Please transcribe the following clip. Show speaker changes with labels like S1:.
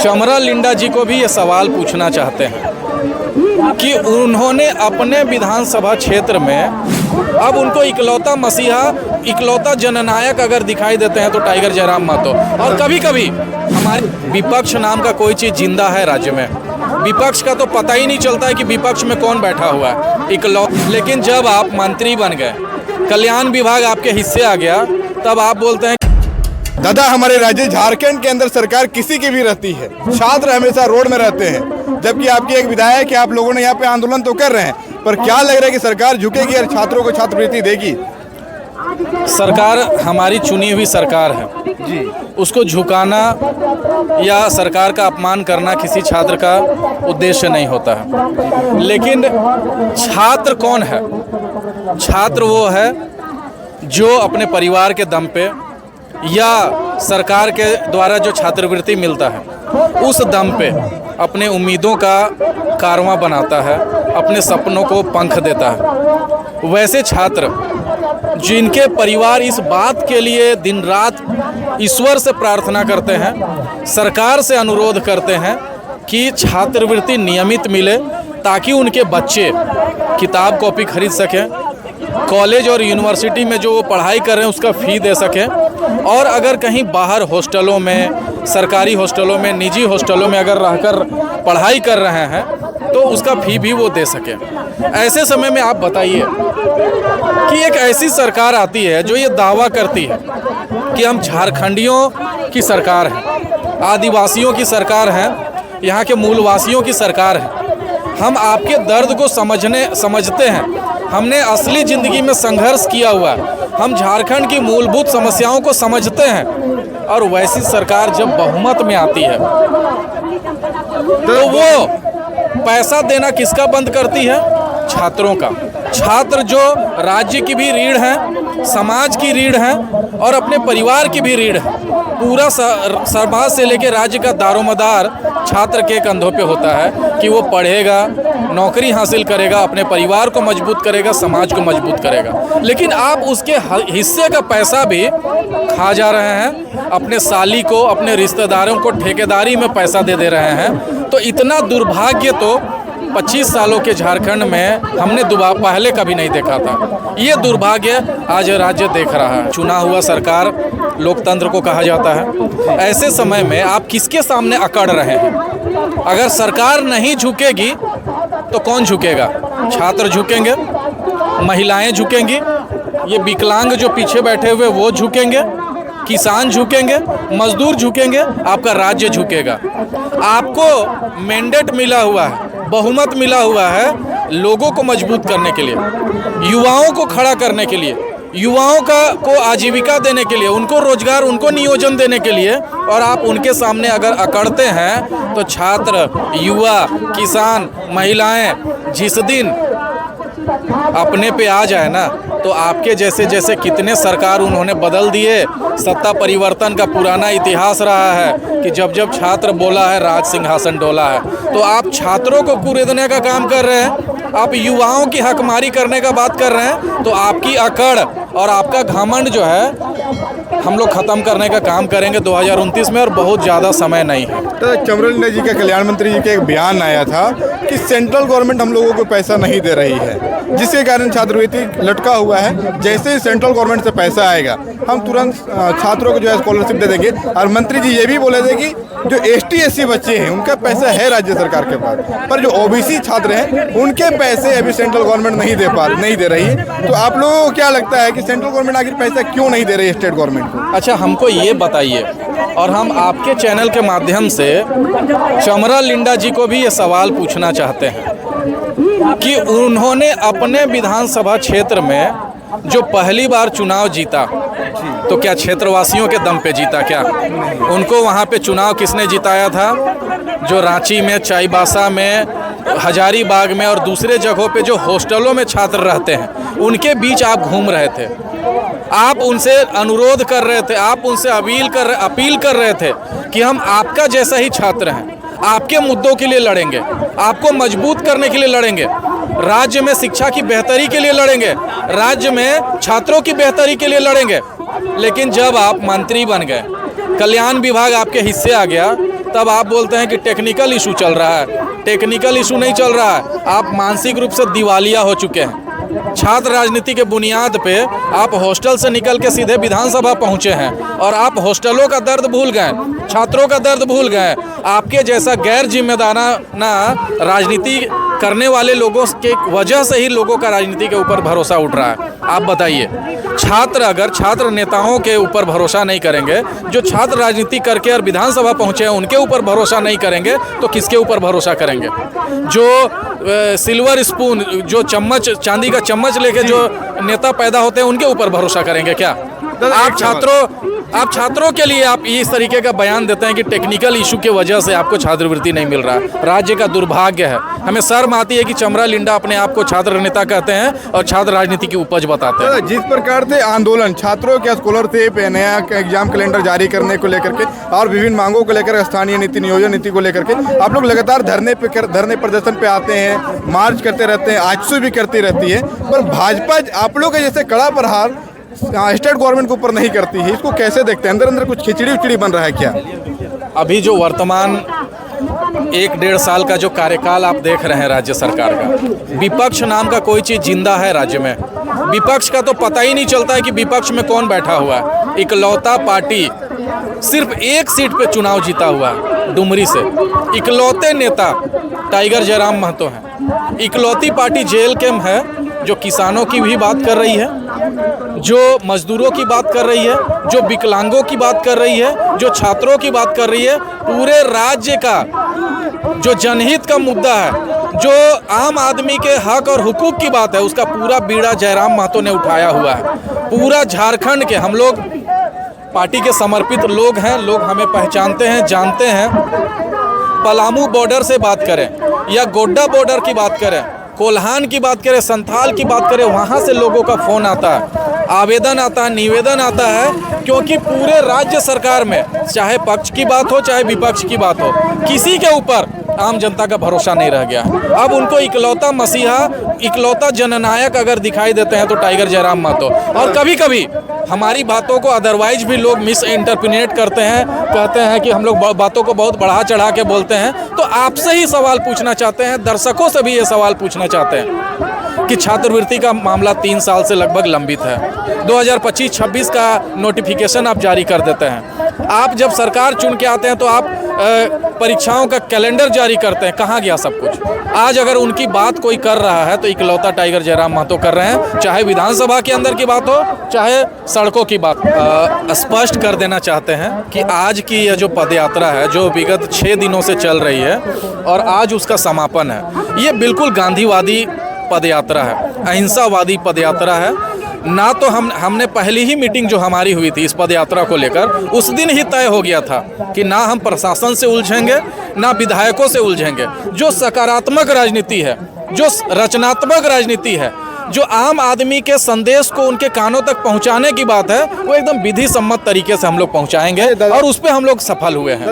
S1: चमरा लिंडा जी को भी ये सवाल पूछना चाहते हैं कि उन्होंने अपने विधानसभा क्षेत्र में अब उनको इकलौता मसीहा, इकलौता जननायक अगर दिखाई देते हैं तो टाइगर जयराम महतो। और कभी कभी हमारे विपक्ष नाम का कोई चीज़ जिंदा है राज्य में। विपक्ष का तो पता ही नहीं चलता है कि विपक्ष में कौन बैठा हुआ है इकलौता। लेकिन जब आप मंत्री बन गए, कल्याण विभाग आपके हिस्से आ गया, तब आप बोलते हैं
S2: दादा हमारे राज्य झारखंड के अंदर सरकार किसी की भी रहती है, छात्र हमेशा रोड में रहते हैं, जबकि आपकी एक विधायक है, आप लोगों ने यहाँ पे आंदोलन तो कर रहे हैं, पर क्या लग रहा है कि सरकार झुकेगी और छात्रों को छात्रवृत्ति देगी?
S1: सरकार हमारी चुनी हुई सरकार है जी, उसको झुकाना या सरकार का अपमान करना किसी छात्र का उद्देश्य नहीं होता है। लेकिन छात्र कौन है? छात्र वो है जो अपने परिवार के दम पे या सरकार के द्वारा जो छात्रवृत्ति मिलता है उस दम पे अपने उम्मीदों का कारवां बनाता है, अपने सपनों को पंख देता है। वैसे छात्र जिनके परिवार इस बात के लिए दिन रात ईश्वर से प्रार्थना करते हैं, सरकार से अनुरोध करते हैं कि छात्रवृत्ति नियमित मिले ताकि उनके बच्चे किताब कॉपी खरीद सकें, कॉलेज और यूनिवर्सिटी में जो वो पढ़ाई कर रहे हैं उसका फ़ी दे सकें, और अगर कहीं बाहर हॉस्टलों में, सरकारी हॉस्टलों में, निजी हॉस्टलों में अगर रहकर पढ़ाई कर रहे हैं तो उसका फ़ी भी वो दे सकें। ऐसे समय में आप बताइए कि एक ऐसी सरकार आती है जो ये दावा करती है कि हम झारखंडियों की सरकार है, आदिवासियों की सरकार है, यहाँ के मूलवासियों की सरकार है, हम आपके दर्द को समझते हैं, हमने असली ज़िंदगी में संघर्ष किया हुआ है, हम झारखंड की मूलभूत समस्याओं को समझते हैं। और वैसी सरकार जब बहुमत में आती है तो वो पैसा देना किसका बंद करती है? छात्रों का। छात्र जो राज्य की भी रीढ़ है, समाज की रीढ़ है और अपने परिवार की भी रीढ़ है। पूरा समाज से लेकर राज्य का दारोमदार छात्र के कंधों पे होता है कि वो पढ़ेगा, नौकरी हासिल करेगा, अपने परिवार को मजबूत करेगा, समाज को मजबूत करेगा। लेकिन आप उसके हिस्से का पैसा भी खा जा रहे हैं, अपने साली को, अपने रिश्तेदारों को ठेकेदारी में पैसा दे रहे हैं। तो इतना दुर्भाग्य तो 25 सालों के झारखंड में हमने पहले कभी नहीं देखा था। ये दुर्भाग्य आज राज्य देख रहा है। चुना हुआ सरकार लोकतंत्र को कहा जाता है। ऐसे समय में आप किसके सामने अकड़ रहे हैं? अगर सरकार नहीं झुकेगी तो कौन झुकेगा? छात्र झुकेंगे, महिलाएं झुकेंगी, ये विकलांग जो पीछे बैठे हुए वो झुकेंगे, किसान झुकेंगे, मजदूर झुकेंगे, आपका राज्य झुकेगा। आपको मैंडेट मिला हुआ है, बहुमत मिला हुआ है लोगों को मजबूत करने के लिए, युवाओं को खड़ा करने के लिए, युवाओं को आजीविका देने के लिए, उनको रोजगार, उनको नियोजन देने के लिए, और आप उनके सामने अगर अकड़ते हैं तो छात्र, युवा, किसान, महिलाएं जिस दिन अपने पे आ जाए ना तो आपके जैसे जैसे कितने सरकार उन्होंने बदल दिए। सत्ता परिवर्तन का पुराना इतिहास रहा है कि जब जब छात्र बोला है राज सिंहासन डोला है। तो आप छात्रों को कुरेदने का काम कर रहे हैं, आप युवाओं की हकमारी करने का बात कर रहे हैं। तो आपकी अकड़ और आपका घमंड जो है हम लोग ख़त्म करने का काम करेंगे 2029 में, और बहुत ज़्यादा समय नहीं है।
S2: तो चमरा लिंडा जी का, कल्याण मंत्री जी का एक बयान आया था कि सेंट्रल गवर्नमेंट हम लोगों को पैसा नहीं दे रही है, जिसके कारण छात्रवृत्ति लटका हुआ है। जैसे ही सेंट्रल गवर्नमेंट से पैसा आएगा हम तुरंत छात्रों को जो है स्कॉलरशिप दे देंगे। और मंत्री जी ये भी बोले थे कि जो ST SC बच्चे हैं उनका पैसा है राज्य सरकार के पास, पर जो OBC छात्र हैं उनके पैसे अभी सेंट्रल गवर्नमेंट नहीं दे रही है। तो आप लोगों को क्या लगता है कि सेंट्रल गवर्नमेंट आखिर पैसा क्यों नहीं दे रही है स्टेट गवर्नमेंट को?
S1: अच्छा, हमको ये बताइए, और हम आपके चैनल के माध्यम से चमरा लिंडा जी को भी ये सवाल पूछना चाहते हैं कि उन्होंने अपने विधानसभा क्षेत्र में जो पहली बार चुनाव जीता तो क्या क्षेत्रवासियों के दम पे जीता? क्या उनको वहाँ पे चुनाव किसने जिताया था? जो रांची में, चाईबासा में, हजारीबाग में और दूसरे जगहों पे जो हॉस्टलों में छात्र रहते हैं उनके बीच आप घूम रहे थे, आप उनसे अनुरोध कर रहे थे, आप उनसे अपील कर रहे थे कि हम आपका जैसा ही छात्र हैं, आपके मुद्दों के लिए लड़ेंगे, आपको मजबूत करने के लिए लड़ेंगे, राज्य में शिक्षा की बेहतरी के लिए लड़ेंगे, राज्य में छात्रों की बेहतरी के लिए लड़ेंगे। लेकिन जब आप मंत्री बन गए, कल्याण विभाग आपके हिस्से आ गया, तब आप बोलते हैं कि टेक्निकल इशू चल रहा है। टेक्निकल इशू नहीं चल रहा है, आप मानसिक रूप से दिवालिया हो चुके हैं। छात्र राजनीति के बुनियाद पे आप हॉस्टल से निकल के सीधे विधानसभा पहुंचे हैं और आप हॉस्टलों का दर्द भूल गए, छात्रों का दर्द भूल गए। आपके जैसा गैर जिम्मेदाराना राजनीति करने वाले लोगों के वजह से ही लोगों का राजनीति के ऊपर भरोसा उठ रहा है। आप बताइए, छात्र अगर छात्र नेताओं के ऊपर भरोसा नहीं करेंगे, जो छात्र राजनीति करके और विधानसभा पहुंचे हैं उनके ऊपर भरोसा नहीं करेंगे, तो किसके ऊपर भरोसा करेंगे? जो सिल्वर स्पून, जो चम्मच, चांदी का चम्मच लेके जो नेता पैदा होते हैं उनके ऊपर भरोसा करेंगे क्या? आप छात्रों के लिए आप इस तरीके का बयान देते हैं कि टेक्निकल इशू की वजह से आपको छात्रवृत्ति नहीं मिल रहा है। राज्य का दुर्भाग्य है। हमें शर्म आती है कि चमरा लिंडा अपने आप को छात्र नेता कहते हैं और छात्र राजनीति की उपज बताते हैं।
S2: जिस प्रकार से आंदोलन छात्रों के स्कॉलरशिप, नया एग्जाम कैलेंडर जारी करने को लेकर के और विभिन्न मांगों को लेकर, स्थानीय नीति, नियोजन नीति को लेकर के आप लोग लगातार धरने प्रदर्शन पे आते हैं, मार्च करते रहते हैं, आजसू भी करती रहती है, पर भाजपा आप लोग के जैसे कड़ा प्रहार स्टेट गवर्नमेंट के ऊपर नहीं करती है। इसको कैसे देखते हैं? अंदर अंदर कुछ खिचड़ी बन रहा है क्या?
S1: अभी जो वर्तमान 1-1.5 साल का जो कार्यकाल आप देख रहे हैं राज्य सरकार का, विपक्ष नाम का कोई चीज़ जिंदा है राज्य में? विपक्ष का तो पता ही नहीं चलता है कि विपक्ष में कौन बैठा हुआ है। इकलौता पार्टी सिर्फ 1 सीट पे चुनाव जीता हुआ है, डुमरी से। इकलौते नेता टाइगर जयराम महतो हैं। इकलौती पार्टी जेल के है जो किसानों की भी बात कर रही है, जो मजदूरों की बात कर रही है, जो विकलांगों की बात कर रही है, जो छात्रों की बात कर रही है। पूरे राज्य का जो जनहित का मुद्दा है, जो आम आदमी के हक और हुकूक की बात है, उसका पूरा बीड़ा जयराम महतो ने उठाया हुआ है। पूरा झारखंड के हम लोग पार्टी के समर्पित लोग हैं, लोग हमें पहचानते हैं, जानते हैं। पलामू बॉर्डर से बात करें या गोड्डा बॉर्डर की बात करें, कोल्हान की बात करें, संथाल की बात करें, वहाँ से लोगों का फ़ोन आता है, आवेदन आता है, निवेदन आता है, क्योंकि पूरे राज्य सरकार में चाहे पक्ष की बात हो चाहे विपक्ष की बात हो, किसी के ऊपर आम जनता का भरोसा नहीं रह गया। अब उनको इकलौता मसीहा, इकलौता जननायक अगर दिखाई देते हैं तो टाइगर जयराम महतो। और कभी कभी हमारी बातों को अदरवाइज भी लोग मिस इंटरप्रिनेट करते हैं, कहते हैं कि हम लोग बातों को बहुत बढ़ा चढ़ा के बोलते हैं। तो आपसे ही सवाल पूछना चाहते हैं, दर्शकों से भी ये सवाल पूछना चाहते हैं कि छात्रवृत्ति का मामला 3 साल से लगभग लंबित है। 2025-26 का नोटिफिकेशन आप जारी कर देते हैं। आप जब सरकार चुन के आते हैं तो आप परीक्षाओं का कैलेंडर जारी करते हैं। कहाँ गया सब कुछ? आज अगर उनकी बात कोई कर रहा है तो इकलौता टाइगर जयराम महतो कर रहे हैं, चाहे विधानसभा के अंदर की बात हो चाहे सड़कों की बात। स्पष्ट कर देना चाहते हैं कि आज की यह जो पदयात्रा है, जो विगत 6 दिनों से चल रही है और आज उसका समापन है, ये बिल्कुल गांधीवादी पदयात्रा है, अहिंसावादी पदयात्रा है। ना तो हमने पहली ही मीटिंग जो हमारी हुई थी इस पदयात्रा को लेकर, उस दिन ही तय हो गया था कि ना हम प्रशासन से उलझेंगे ना विधायकों से उलझेंगे। जो सकारात्मक राजनीति है, जो रचनात्मक राजनीति है, जो आम आदमी के संदेश को उनके कानों तक पहुंचाने की बात है, वो एकदम विधि सम्मत तरीके से हम लोग पहुंचाएंगे और उस पर हम लोग सफल हुए हैं।